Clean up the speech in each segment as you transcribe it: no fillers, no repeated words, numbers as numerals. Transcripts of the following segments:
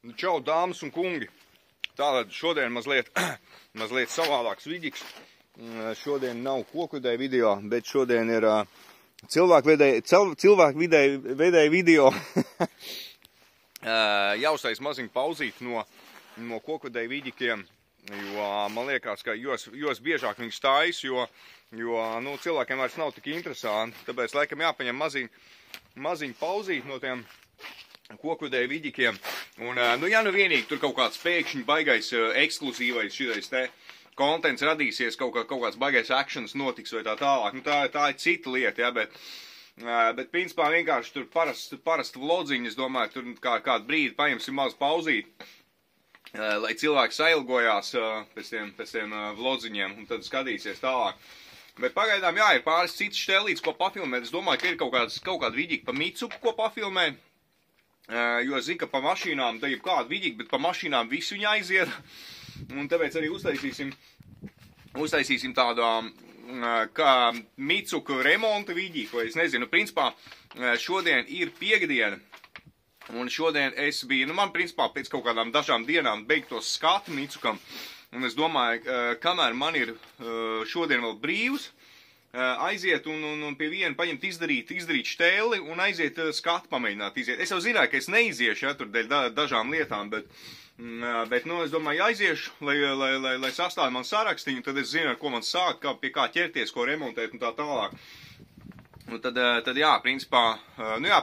Čau, dāmas un kungi! Tātad šodien mazliet savādāks vidiks. Šodien nav kokvidēja video, bet šodien ir cilvēku vidēja video. Jāuztais maziņu pauzīt no kokvidēja vidikiem, jo man liekas, ka jos biežāk viņi stājas, jo cilvēkiem vairs nav tik interesanti. Tāpēc laikam jāpaņem maziņu pauzīt no tiem kokvidēja vidikiem. Un, ja nu vienīgi tur kaut kāds pēkšņi baigais ekskluzīvais šitais te kontents radīsies, kaut kāds baigais actions notiks vai tā tālāk. Tā ir cita lieta, ja, bet principā vienkārši tur parasta vlodziņa, es domāju, tur kādu brīdi paņemsim maz pauzīt, lai cilvēki sailgojās pēc tiem vlodziņiem un tad skatīsies tālāk. Bet pagaidām, jā, ir pāris citas štēlītes, ko pafilmēt. Es domāju, ka ir kaut kāda vidika pa Mitsuku, ko pafilmēt. Jo es zinu, ka pa mašīnām, tā ir kāda vidika, bet pa mašīnām visu viņa aiziet. Un tāpēc arī uztaisīsim tādu kā Mitsuku remonta vidiku, vai es nezinu. Principā šodien ir piekdiena, un šodien es biju, man principā pēc kaut kādām dažām dienām beigtos skatu Mitsukam. Un es domāju, kamēr man ir šodien vēl brīvs, aiziet un pie viena paņemt izdarīt štēli un aiziet skatu pamēģināt iziet. Es jau zināju, ka es neiziešu, ja, tur dēļ dažām lietām, bet es domāju, aiziešu, lai sastāv man sarakstiņu, tad es zinu, ar ko man sākt, pie kā ķerties, ko remontēt un tā tālāk. Un tad jā, principā,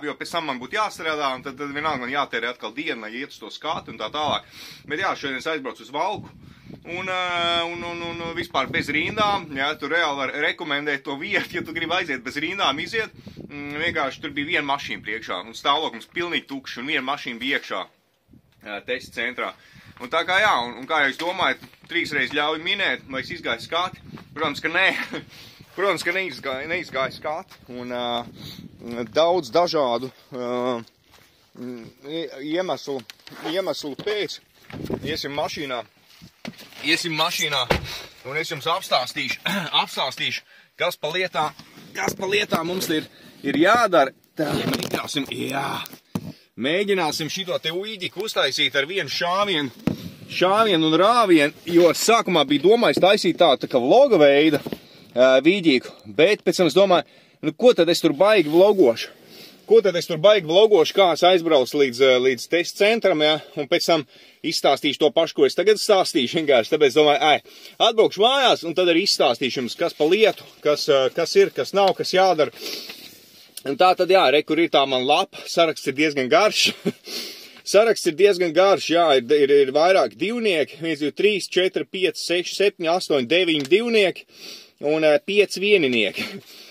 jo pēc tam man būtu jāstrādā, un tad vienalga man jātērē atkal dienu, lai iet uz to skatu un tā tālāk. Bet jā, šodien es aizbraucu uz Valku. Un vispār bez rindām, ja, tu reāli var rekomendēt to vietu, ja tu gribi aiziet bez rindām iziet, vienkārši tur bija viena mašīna priekšā, un stāvoklis pilnīgi tukšs, un viena mašīna bija iekšā testa centrā. Un tā kā jā, un kā jūs domājat, 3 reizes ļauj minēt, vai es izgāju skati? Protams, ka nē. Protams, ka neizgāju skati, un daudz dažādu iemeslu pēc iesim mašīnā, un es jums apstāstīšu, kas pa lietām mums ir jādara. Tā, mēģināsim šito te uidiku uztaisīt ar vienu šāvienu un rāvienu, jo sākumā bija domājis taisīt tā kā vloga veida vidiku, bet pēc tam es domāju, ko tad es tur baigi vlogošu? Kā es aizbraucu līdz testa centram, ja, un pēc tam izstāstīšu to pašu, ko es tagad stāstīšu vienkārši. Tāpēc domāju, atbraukšu mājās, un tad arī izstāstīšu jums, kas pa lietu, kas ir, kas nav, kas jādara. Un tā tad, jā, kur ir tā man lapa, saraksts ir diezgan garš. Jā, ir vairāk divnieki, 1, 2, 3, 4, 5, 6, 7, 8, 9 divnieki un 5 vieninieki.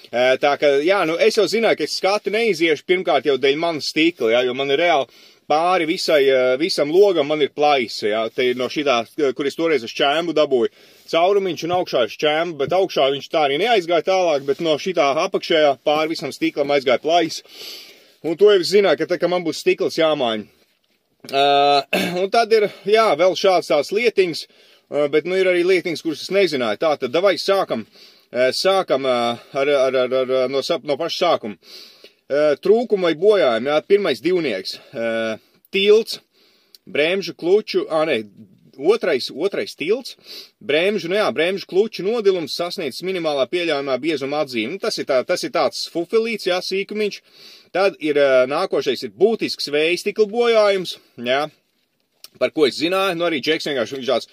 Tā ka, jā, es jau zināju, ka es skatu neiziešu pirmkārt jau dēļ manas stikla, jā, jo man ir reāli pāri visam logam man ir plaisa, jā, te ir no šitā, kur es toreiz uz čēmbu dabūju caurumiņš un augšā uz čēmbu, bet augšā viņš tā arī neaizgāja tālāk, bet no šitā apakšējā pāri visam stiklam aizgāja plaisa. Un to jau es zināju, ka tā, ka man būs stikls jāmaiņa. Un tad ir, jā, vēl šāds tās lietiņas, bet ir arī lietiņas, kuras es nezināju. Tā tad davai sākam no paša sākuma. Trūkumi vai bojājumi, jā, pirmais divnieks, tilts, bremžu kluču, otrais tilts, bremžu kluču nodilums sasniedz minimālā pieļaujamā biezuma atzīme. Tas ir tāds fufelīts, jā, sīkumiņš. Tad ir nākošais ir būtisks vējstikla bojājums, jā. Par ko es zināju, arī Džeks vienkārši viņš tāds,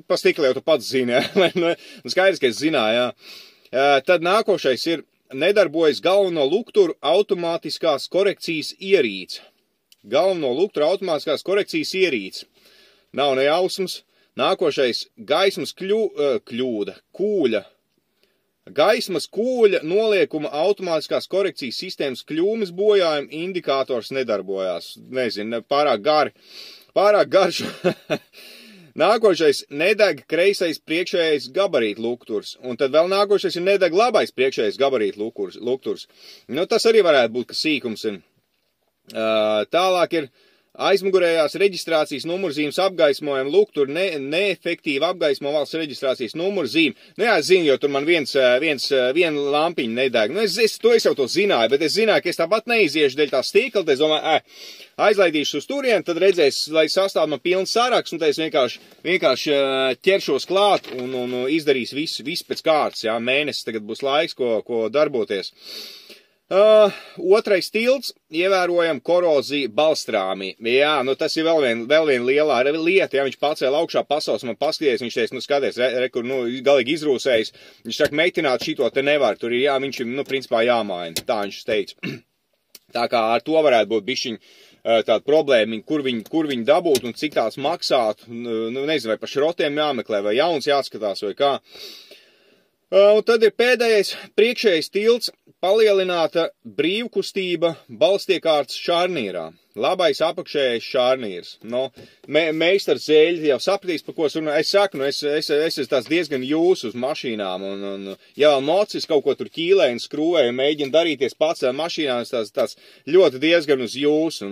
pa stikli jau tu pats zini, jā, skaidrs, ka es zināju, jā. Tad nākošais ir nedarbojas galveno lukturu automātiskās korekcijas ierīce. Nav nejausmas. Nākošais gaismas kūļa. Gaismas kūļa noliekuma automātiskās korekcijas sistēmas kļūmes bojājuma indikators nedarbojās. Nezinu, pārāk garš. Nākošais nedeg kreisais priekšējais gabarīta lukturs. Un tad vēl nākošais ir nedeg labais priekšējais gabarīta lukturs. Tas arī varētu būt, ka sīkums ir. Tālāk ir aizmugurējās reģistrācijas numurzīmes apgaismojam lukturu neefektīvi apgaismo valsts reģistrācijas numurzīme. Nu jā, es zinu, jo tur man viena lampiņa nedeg. Nu es jau to zināju, bet es zināju, ka es tāpat neiziešu dēļ tā stīkla, tad es domāju, aizlaidīšu uz turieni, tad redzēs, lai sastāv man pilns saraksts, un tad es vienkārši ķeršos klāt un izdarīs visu pēc kārtas, jā, mēnesis tagad būs laiks, ko darboties. Otrais tilts, ievērojam koroziju balstrāmī. Jā, nu tas ir vēl viena lielā lieta, ja viņš pacēla augšā pasaules, man paskaties, viņš teica, nu skaties, kur, galīgi izrūsējis, viņš saka, meitināt šito te nevar, tur ir, jā, viņš ir, principā jāmaina, tā viņš teica. Tā kā ar to varētu būt bišķiņ tāda problēma, kur viņi dabūt un cik tāds maksāt, nezinu, vai pa šrotiem jāmeklē, vai jauns jāskatās, vai kā. Un tad ir pēdējais priekšējais tilts, palielināta brīvkustība balstiekārtas šārnīrā. Labais apakšējais šārnīrs. No, meistars Zēļi jau sapratīs, par ko es runāju. Es saku, es esmu tās diezgan jūs uz mašīnām, un ja vēl mocis kaut ko tur ķīlē un skrūvē, un mēģina darīties pats ar mašīnām, tās ļoti diezgan uz jūs,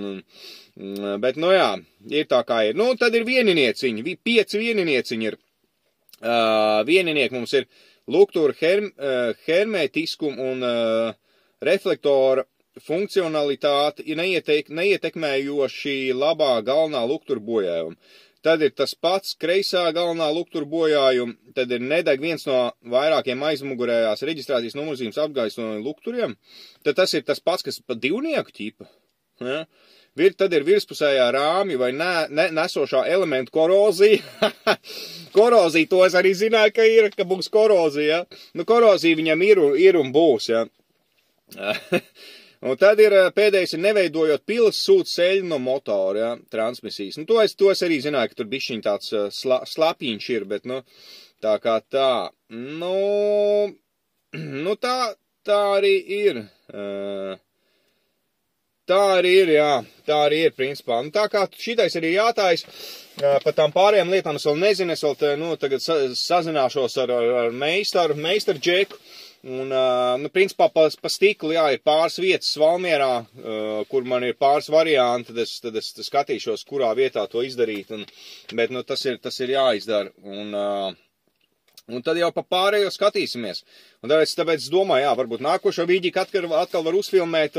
bet, nu jā, ir tā kā ir. Nu, tad ir vieninieciņi, 5 vieninieciņi ir. Vieninieki mums ir luktūra hermētiskumu un reflektora funkcionalitāte ir neietekmējoši labā galvenā luktūra bojājuma. Tad ir tas pats kreisā galvenā luktūra bojājuma, tad ir nedeg viens no vairākiem aizmugurējās reģistrācijas numurzīmes apgaismojuma lukturiem. Tad tas ir tas pats, kas pa divnieku ķipa. Ja? Tad ir virspusējā rāmja vai nesošā elementu korozija. Korozija, to es arī zināju, ka būs korozija. Ja? Nu, korozija viņam ir un būs. Ja? Un tad ir pēdējais ir neveidojot pilas sūt seļu no motora, ja? Transmisijas. Nu, to es arī zināju, ka tur bišķiņ tāds slapjiņš ir, bet, nu, tā kā tā. Nu tā arī ir. Tā arī ir, jā, tā arī ir, principā. Nu, tā kā šitais arī jātājas, par tām pārējām lietām es vēl nezinu, es vēl tagad sazināšos ar meistaru Džeku, un, principā, pa stiklu, jā, ir pāris vietas Valmierā, kur man ir pāris varianti, tad es skatīšos, kurā vietā to izdarīt, bet, nu, tas ir jāizdara, un tad jau pa pārējo skatīsimies. Un tāpēc es domāju, jā, varbūt nākošo vīģi atkal var uzfilmēt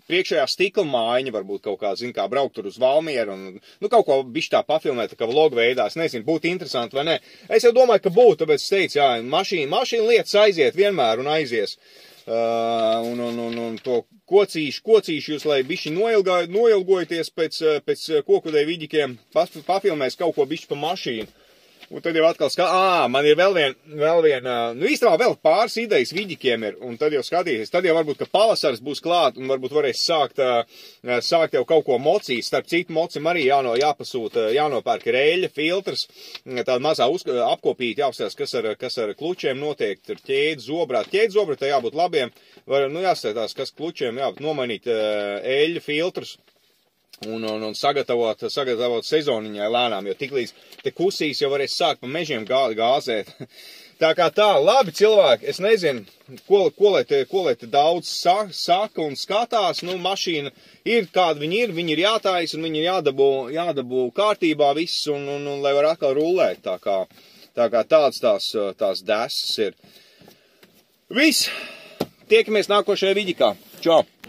priekšējā stikla mājiņa, varbūt kaut kā, zin, kā braukt tur uz Valmieru un, nu, kaut ko bišķi tā pafilmēt, kā vlogu veidā, es nezinu, būtu interesanti vai ne. Es jau domāju, ka būtu, tāpēc es teicu, jā, mašīna lietas aiziet vienmēr un aizies. Un to kocīšu jūs, lai bišķi noilgojaties pēc kokudēju viģikiem, pafilmēs kaut ko bišķi pa mašīnu. Un tad jau atkal man ir vēl viena, nu īstenībā vēl pāris idejas viģikiem ir, un tad jau skatīsies, tad jau varbūt, ka pavasars būs klāt, un varbūt varēs sākt jau kaut ko mocīt, starp citu mocim arī jāpasūta, jānopērk rēļa filtrs, tāda mazā apkopīta jāapstās, kas ar klučiem notiek, tur ķēdes zobrāt, jābūt labiem, jāskatās, kas klučiem, nomainīt eļļa filtrus. Un sagatavot sezoniņai lēnām, jo tiklīdz te kusīs jau varēs sākt pa mežiem gāzēt. Tā kā tā, labi cilvēki, es nezinu, ko lai te daudz saka un skatās, nu mašīna ir kāda viņi ir jātājas un viņi ir jādabū kārtībā viss un lai var atkal rullēt, tā kā tāds tās desas ir. Viss, tiekamies nākošajā viģikā, čau!